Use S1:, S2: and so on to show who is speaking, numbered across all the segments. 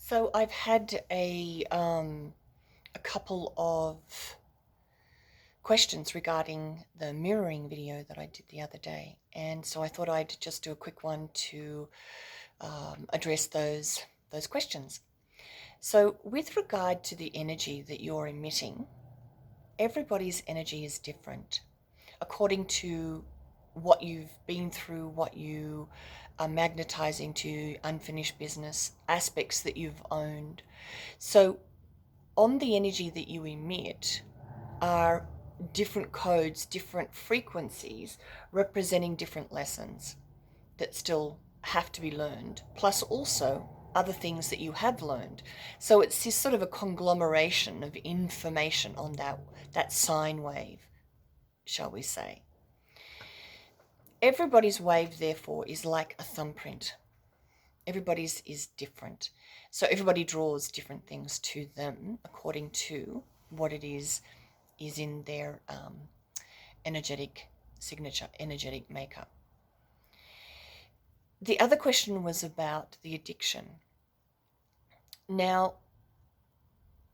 S1: So I've had a couple of questions regarding the mirroring video that I did the other day, and so I thought I'd just do a quick one to address those questions. So with regard to the energy that you're emitting, everybody's energy is different according to what you've been through, what you are magnetizing to unfinished business, aspects that you've owned. So on the energy that you emit are different codes, different frequencies representing different lessons that still have to be learned, plus also other things that you have learned. So it's this sort of a conglomeration of information on that sine wave, shall we say. Everybody's wave, therefore, is like a thumbprint. Everybody's is different. So everybody draws different things to them according to what it is in their energetic signature, energetic makeup. The other question was about the addiction. Now,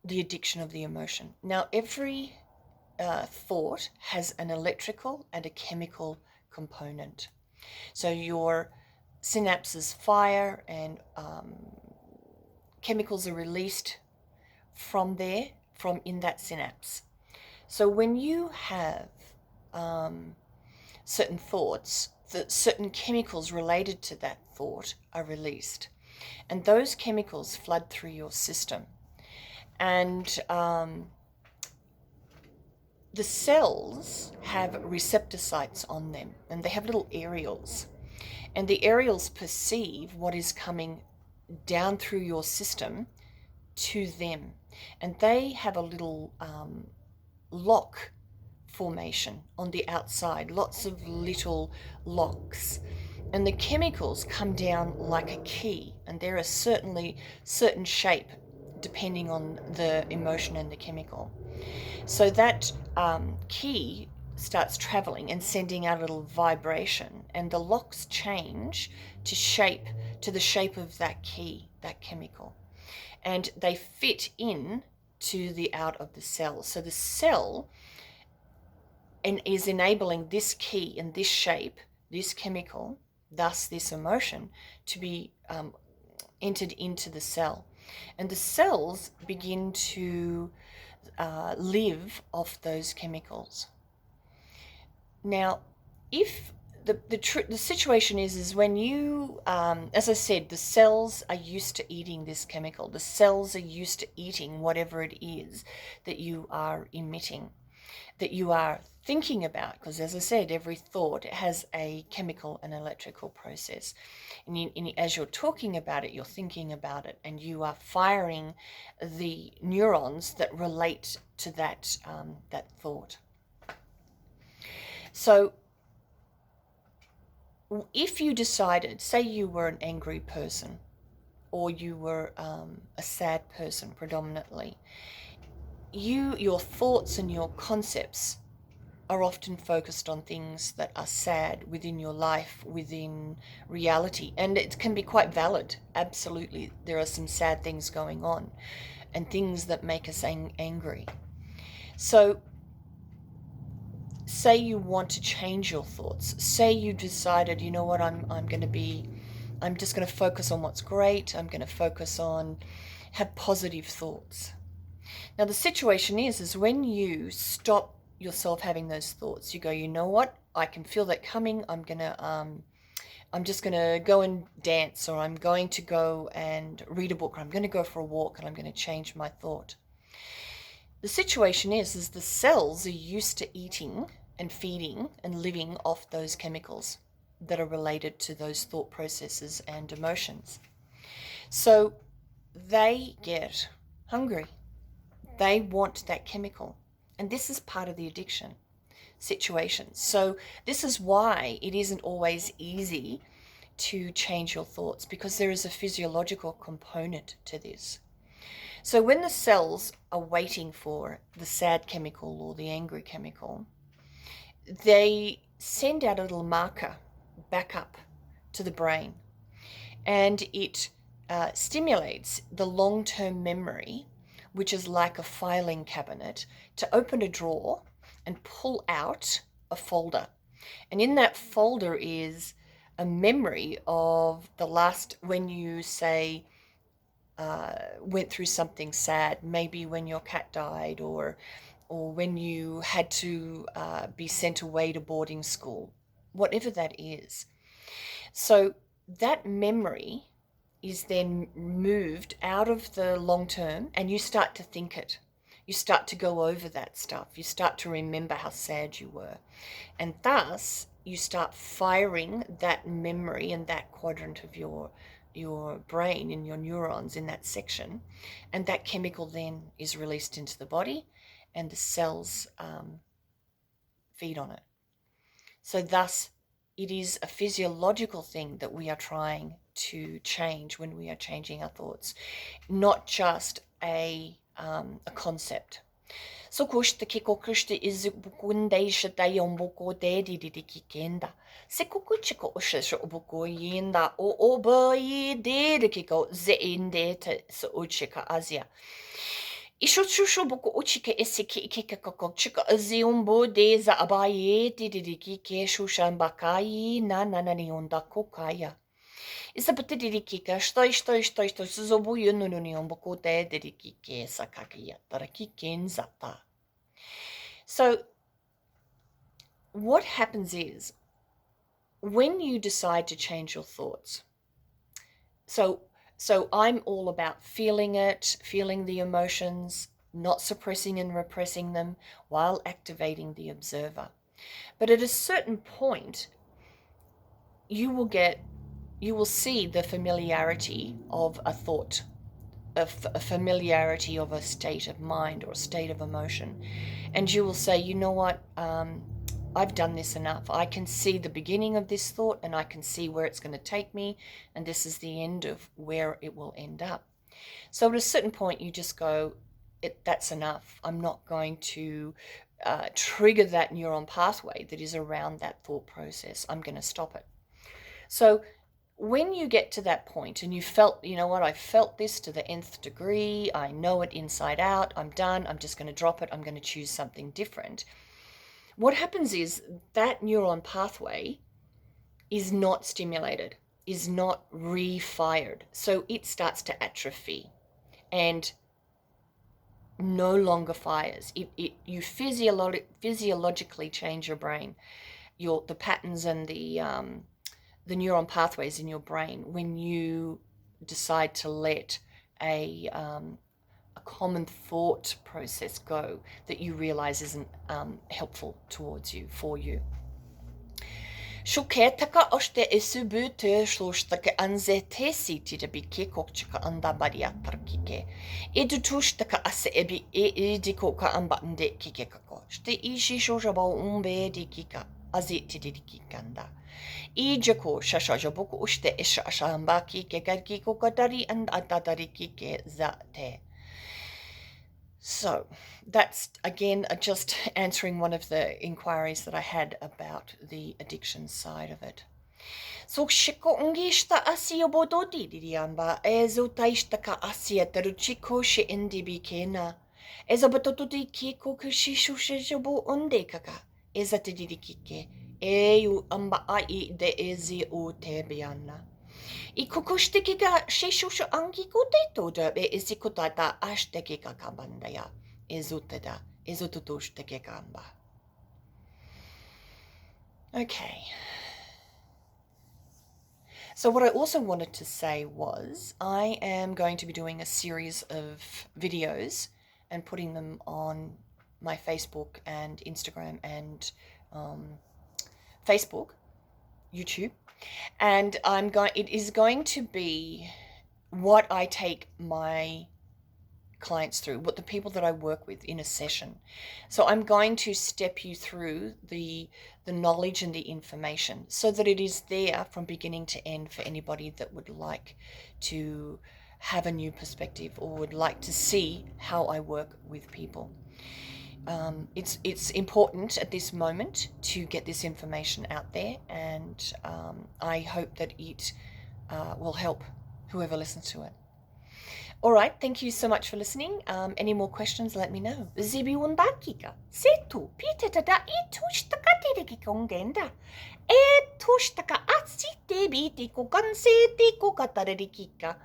S1: the addiction of the emotion. Now, every thought has an electrical and a chemical component. So your synapses fire and chemicals are released from there, from in that synapse. So when you have certain thoughts, that certain chemicals related to that thought are released. And those chemicals flood through your system. And the cells have receptor sites on them, and they have little areoles. And the areoles perceive what is coming down through your system to them. And they have a little lock formation on the outside, lots of little locks. And the chemicals come down like a key, and there are certainly certain shape depending on the emotion and the chemical. So that key starts traveling and sending out a little vibration, and the locks change to the shape of that key, that chemical, and they fit in to the out of the cell. So the cell is enabling this key and this shape, this chemical, thus this emotion, to be entered into the cell. And the cells begin to live off those chemicals. Now, if the situation is when you, as I said, the cells are used to eating this chemical. The cells are used to eating whatever it is that you are emitting, that you are thinking about, because as I said, every thought has a chemical and electrical process. And as you're talking about it, you're thinking about it, and you are firing the neurons that relate to that thought. So if you decided, say you were an angry person, or you were a sad person predominantly, your thoughts and your concepts are often focused on things that are sad within your life, within reality. And it can be quite valid. Absolutely. There are some sad things going on and things that make us angry. So say you want to change your thoughts. Say you decided, you know what, I'm just going to focus on what's great. I'm going to have positive thoughts. Now the situation is when you stop yourself having those thoughts, you go, you know what, I can feel that coming. I'm just gonna go and dance, or I'm going to go and read a book, or I'm going to go for a walk, and I'm going to change my thought. The situation is the cells are used to eating and feeding and living off those chemicals that are related to those thought processes and emotions. So they get hungry. They want that chemical. And this is part of the addiction situation. So this is why it isn't always easy to change your thoughts, because there is a physiological component to this. So when the cells are waiting for the sad chemical or the angry chemical, they send out a little marker back up to the brain, and it stimulates the long-term memory, which is like a filing cabinet, to open a drawer and pull out a folder. And in that folder is a memory of the last, when you say, went through something sad, maybe when your cat died, or when you had to be sent away to boarding school, whatever that is. So that memory is then moved out of the long term, and you start to think it. You start to go over that stuff. You start to remember how sad you were. And thus, you start firing that memory in that quadrant of your brain, in your neurons, in that section. And that chemical then is released into the body, and the cells feed on it. So thus, it is a physiological thing that we are trying to change when we are changing our thoughts, not just a concept. So kushte kiko kushte is bukunde shata yomboko de di kikenda. Se kukuchiko ushisho buko yinda o obai de kiko zeinde te so uchika azia. Isho chusho buko uchike esiki ikikako chika aziumbo de za abaye di kike shushan bakai na ni onda kokaya. Isa patidi kika što suzobu yununi omboko de kike sakakia tarakiken zata. So what happens is, when you decide to change your thoughts, so I'm all about feeling it, feeling the emotions, not suppressing and repressing them, while activating the observer. But at a certain point, you will see the familiarity of a thought, a familiarity of a state of mind or a state of emotion. And you will say, you know what, I've done this enough. I can see the beginning of this thought, and I can see where it's going to take me, and this is the end of where it will end up. So at a certain point, you just go, that's enough. I'm not going to trigger that neuron pathway that is around that thought process. I'm going to stop it. So when you get to that point and you felt, you know what, I felt this to the nth degree, I know it inside out, I'm done, I'm just going to drop it, I'm going to choose something different. What happens is that neuron pathway is not stimulated, is not refired. So it starts to atrophy and no longer fires. You physiologically change your brain, the patterns and the neuron pathways in your brain when you decide to let a common thought process go that you realize isn't helpful towards you, for you. Shuketaka oshte isubu te shlushtaka anze tesi tidabike kokchika anda baria tarkike. Edutushtaka ase ebi edikoka ambande kikekako. Shte ishi shojaba umbe dikika azitidikikanda. Ijako shashajaboko ushte ishashambaki kekakiko katari and atatariki ke zate. So that's, again, just answering one of the inquiries that I had about the addiction side of it. So shiko ngishta asiya bododi diriamba ezotaishtaka asiya taruchiko she indibikena ezabototi kiko kushishu shijabo undekaka ezatidikike eu amba ai de ezi o tebiana. Ikukushtikiga shishushu angikute toda be isikutata ashtekika kabandaya ezuteda ezututushtekikamba. Okay. So what I also wanted to say was, I am going to be doing a series of videos and putting them on my Facebook and Instagram and Facebook, YouTube. And it is going to be what I take my clients through, what the people that I work with in a session. So I'm going to step you through the knowledge and the information so that it is there from beginning to end for anybody that would like to have a new perspective or would like to see how I work with people. It's important at this moment to get this information out there, and I hope that it will help whoever listens to it. All right, thank you so much for listening. Any more questions, let me know. Zibi undakika. Setu, pitata itustaka tidiki kongenda. Etustaka atsite biti kokanseti kokatarikika.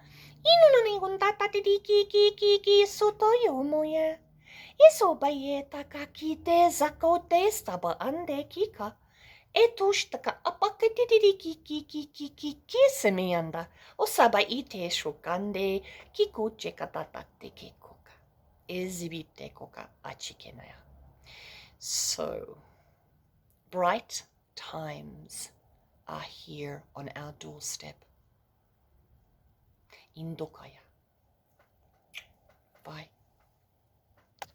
S1: Inunani undata tidiki kiki sotoyo moya. Isobayeta kakite zakote staba ande kika. Etustaka apakatidiki semianda. Osaba ite shukande kikuche katatate kikoka. Ezibite koka achikenaya. So, bright times are here on our doorstep. Indokaya. Bye.